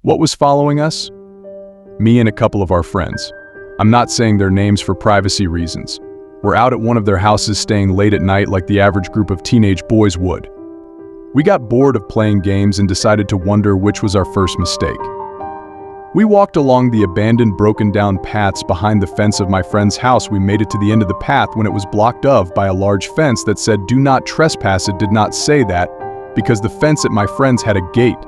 What was following us? Me and a couple of our friends. I'm not saying their names for privacy reasons. We're out at one of their houses staying late at night like the average group of teenage boys would. We got bored of playing games and decided to wonder which was our first mistake. We walked along the abandoned, broken-down paths behind the fence of my friend's house. We made it to the end of the path when it was blocked off by a large fence that said, "Do not trespass." It did not say that because the fence at my friend's had a gate.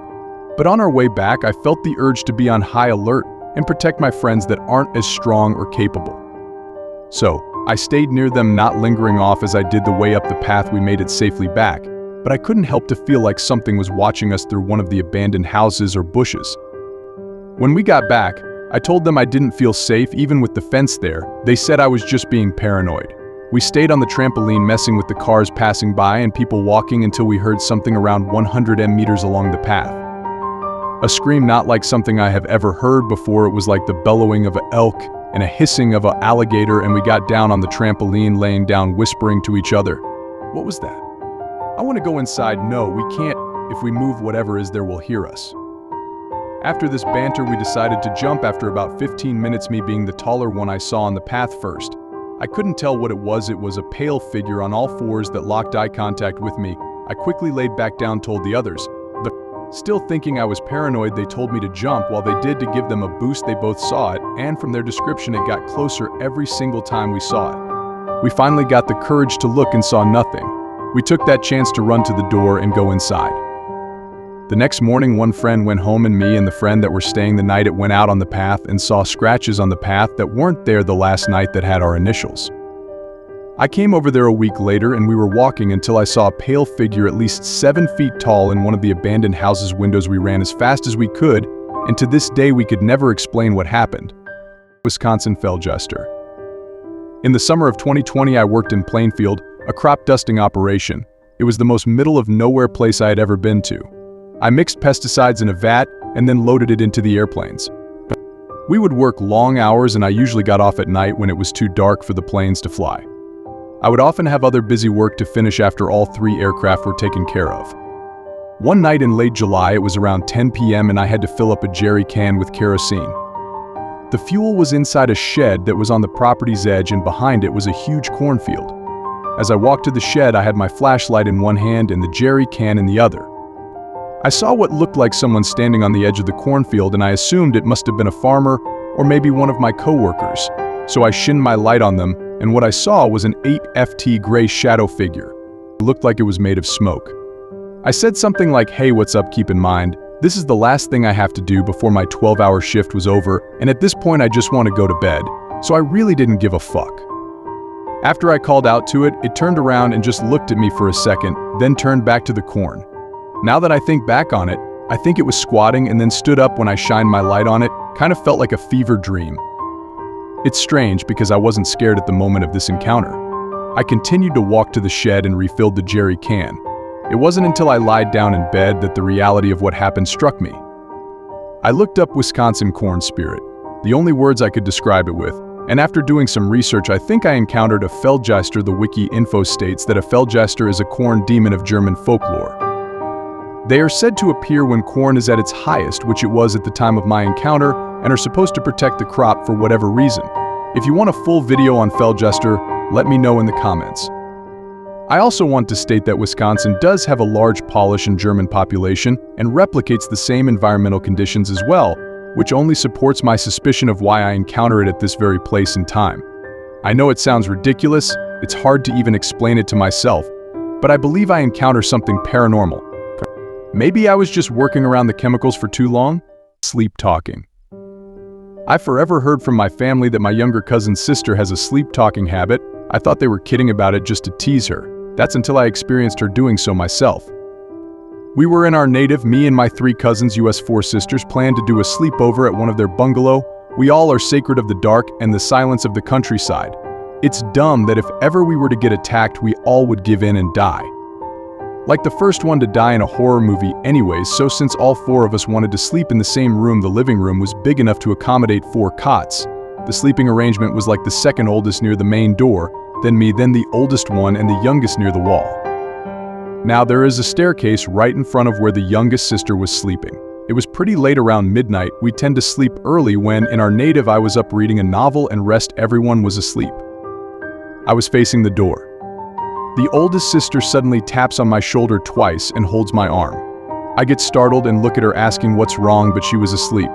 But on our way back, I felt the urge to be on high alert and protect my friends that aren't as strong or capable. So, I stayed near them, not lingering off as I did the way up the path. We made it safely back, but I couldn't help to feel like something was watching us through one of the abandoned houses or bushes. When we got back, I told them I didn't feel safe even with the fence there. They said I was just being paranoid. We stayed on the trampoline messing with the cars passing by and people walking until we heard something around 100 meters along the path. A scream not like something I have ever heard before. It was like the bellowing of an elk and a hissing of an alligator, and we got down on the trampoline laying down whispering to each other. What was that? I want to go inside. No, we can't. If we move, whatever is there will hear us. After this banter, we decided to jump. After about 15 minutes, me being the taller one, I saw on the path first. I couldn't tell what it was. It was a pale figure on all fours that locked eye contact with me. I quickly laid back down, told the others. But still thinking I was paranoid, they told me to jump. While they did to give them a boost, they both saw it, and from their description, it got closer every single time we saw it. We finally got the courage to look and saw nothing. We took that chance to run to the door and go inside. The next morning, one friend went home and me and the friend that were staying the night it went out on the path and saw scratches on the path that weren't there the last night that had our initials. I came over there a week later and we were walking until I saw a pale figure at least 7 feet tall in one of the abandoned house's windows. We ran as fast as we could, and to this day we could never explain what happened. Wisconsin Feldgeister. In the summer of 2020, I worked in Plainfield, a crop dusting operation. It was the most middle of nowhere place I had ever been to. I mixed pesticides in a vat and then loaded it into the airplanes. We would work long hours and I usually got off at night when it was too dark for the planes to fly. I would often have other busy work to finish after all 3 aircraft were taken care of. One night in late July, it was around 10 p.m. and I had to fill up a jerry can with kerosene. The fuel was inside a shed that was on the property's edge, and behind it was a huge cornfield. As I walked to the shed, I had my flashlight in one hand and the jerry can in the other. I saw what looked like someone standing on the edge of the cornfield, and I assumed it must have been a farmer or maybe one of my co-workers. So I shined my light on them, and what I saw was an 8 gray shadow figure. It looked like it was made of smoke. I said something like, "Hey, what's up? Keep in mind, this is the last thing I have to do before my 12-hour shift was over, and at this point I just want to go to bed." So I really didn't give a fuck. After I called out to it, it turned around and just looked at me for a second, then turned back to the corn. Now that I think back on it, I think it was squatting and then stood up when I shined my light on it. Kind of felt like a fever dream. It's strange because I wasn't scared at the moment of this encounter. I continued to walk to the shed and refilled the jerry can. It wasn't until I lied down in bed that the reality of what happened struck me. I looked up Wisconsin corn spirit, the only words I could describe it with, and after doing some research, I think I encountered a Feldgeister. The wiki info states that a Feldgeister is a corn demon of German folklore. They are said to appear when corn is at its highest, which it was at the time of my encounter, and are supposed to protect the crop for whatever reason. If you want a full video on Feldgeister, let me know in the comments. I also want to state that Wisconsin does have a large Polish and German population and replicates the same environmental conditions as well, which only supports my suspicion of why I encounter it at this very place and time. I know it sounds ridiculous, it's hard to even explain it to myself, but I believe I encounter something paranormal. Maybe I was just working around the chemicals for too long? Sleep talking. I forever heard from my family that my younger cousin's sister has a sleep talking habit. I thought they were kidding about it just to tease her. That's until I experienced her doing so myself. We were in our native, me and my 3 cousins, US 4 sisters, planned to do a sleepover at one of their bungalow. We all are sacred of the dark and the silence of the countryside. It's dumb that if ever we were to get attacked, we all would give in and die. Like the first one to die in a horror movie anyways, so since all 4 of us wanted to sleep in the same room, the living room was big enough to accommodate 4 cots. The sleeping arrangement was like the second oldest near the main door, then me, then the oldest one, and the youngest near the wall. Now there is a staircase right in front of where the youngest sister was sleeping. It was pretty late, around midnight. We tend to sleep early when, in our native, I was up reading a novel and rest everyone was asleep. I was facing the door. The oldest sister suddenly taps on my shoulder twice and holds my arm. I get startled and look at her, asking what's wrong, but she was asleep.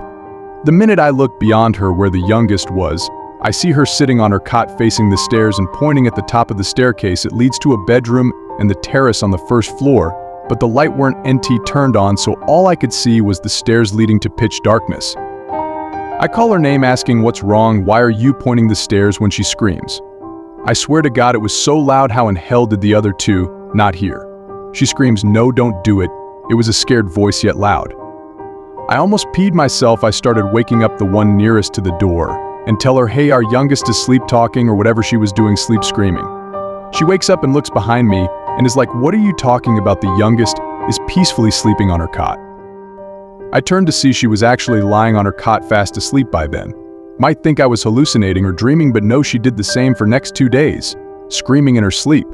The minute I look beyond her where the youngest was, I see her sitting on her cot facing the stairs and pointing at the top of the staircase. It leads to a bedroom and the terrace on the first floor, but the light weren't turned on, so all I could see was the stairs leading to pitch darkness. I call her name, asking what's wrong, why are you pointing the stairs, when she screams. I swear to God it was so loud, how in hell did the other two not hear? She screams, no, don't do it. It was a scared voice, yet loud. I almost peed myself. I started waking up the one nearest to the door and tell her, hey, our youngest is sleep talking, or whatever she was doing, sleep screaming. She wakes up and looks behind me and is like, what are you talking about? The youngest is peacefully sleeping on her cot. I turned to see she was actually lying on her cot fast asleep by then. Might think I was hallucinating or dreaming, but no, she did the same for next 2 days, screaming in her sleep.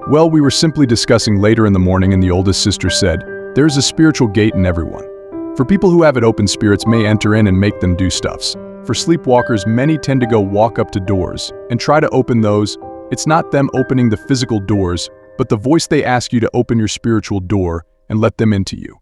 Well, we were simply discussing later in the morning, and the oldest sister said, there's a spiritual gate in everyone. For people who have it open, spirits may enter in and make them do stuffs. For sleepwalkers, many tend to go walk up to doors and try to open those. It's not them opening the physical doors, but the voice they ask you to open your spiritual door and let them into you.